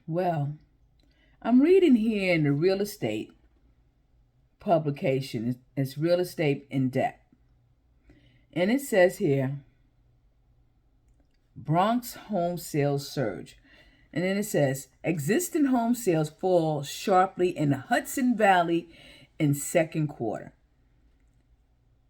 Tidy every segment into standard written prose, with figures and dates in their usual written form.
Well, I'm reading here in the real estate publication. It's Real Estate in Depth. And it says here Bronx home sales surge. And then it says existing home sales fall sharply in the Hudson Valley in second quarter.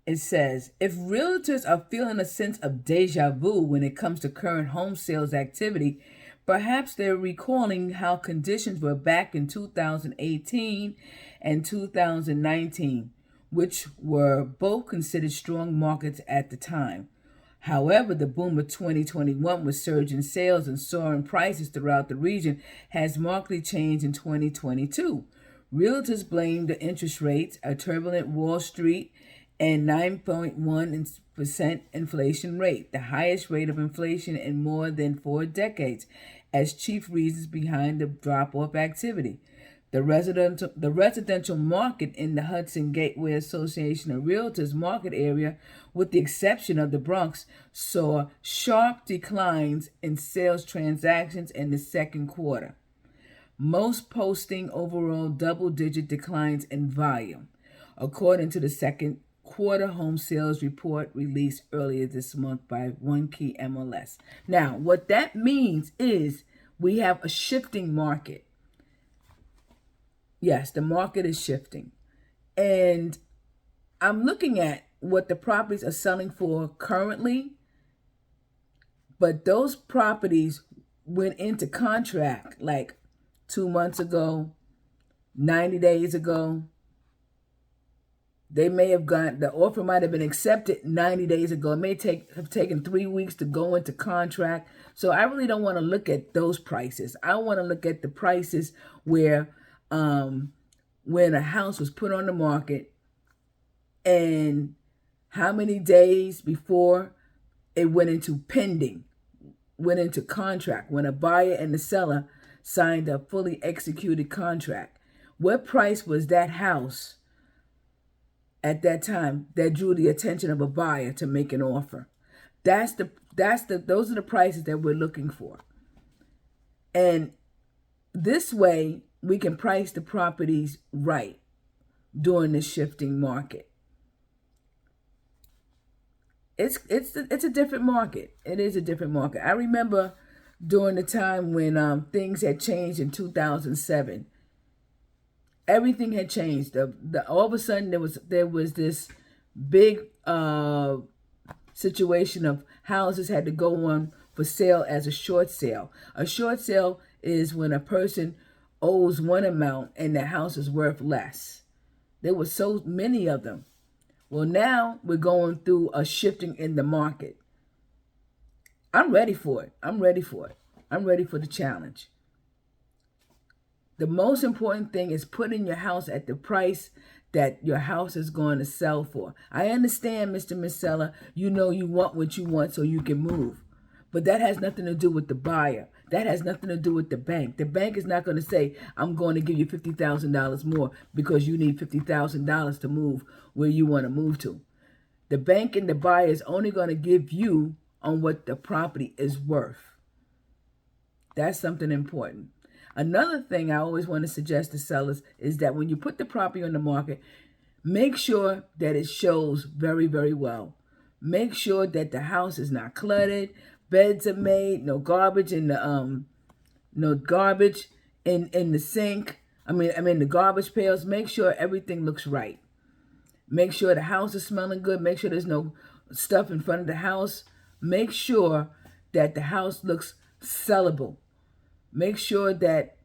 It says if realtors are feeling a sense of deja vu when it comes to current home sales activity, perhaps they're recalling how conditions were back in 2018 and 2019, which were both considered strong markets at the time. However, the boom of 2021 with surging sales and soaring prices throughout the region has markedly changed in 2022. Realtors blame the interest rates, a turbulent Wall Street, and 9.1% inflation rate, the highest rate of inflation in more than 4 decades, as chief reasons behind the drop-off activity. The residential market in the Hudson Gateway Association of Realtors market area, with the exception of the Bronx, saw sharp declines in sales transactions in the second quarter, most posting overall double-digit declines in volume, according to the second quarter home sales report released earlier this month by One Key MLS. Now, what that means is we have a shifting market. Yes, the market is shifting. And I'm looking at what the properties are selling for currently, but those properties went into contract like 2 months ago, 90 days ago. They may have the offer might have been accepted 90 days ago. It may have taken 3 weeks to go into contract. So I really don't want to look at those prices. I want to look at the prices where when a house was put on the market and how many days before it went into pending, went into contract, when a buyer and the seller signed a fully executed contract. What price was that house at that time that drew the attention of a buyer to make an offer? Those are the prices that we're looking for. And this way we can price the properties right during the shifting market. It's a different market. It is a different market. I remember during the time when things had changed in 2007. Everything had changed. All of a sudden there was this big situation of houses had to go on for sale as a short sale. A short sale is when a person owes one amount and the house is worth less. There were so many of them. Well, now we're going through a shifting in the market. I'm ready for it. I'm ready for the challenge. The most important thing is putting your house at the price that your house is going to sell for. I understand, Mr. Miss Seller, you know you want what you want so you can move. But that has nothing to do with the buyer. That has nothing to do with the bank. The bank is not going to say, I'm going to give you $50,000 more because you need $50,000 to move where you want to move to. The bank and the buyer is only going to give you on what the property is worth. That's something important. Another thing I always want to suggest to sellers is that when you put the property on the market, make sure that it shows very, very well. Make sure that the house is not cluttered, beds are made, no garbage in the in the sink. I mean the garbage pails. Make sure everything looks right. Make sure the house is smelling good. Make sure there's no stuff in front of the house. Make sure that the house looks sellable. Make sure that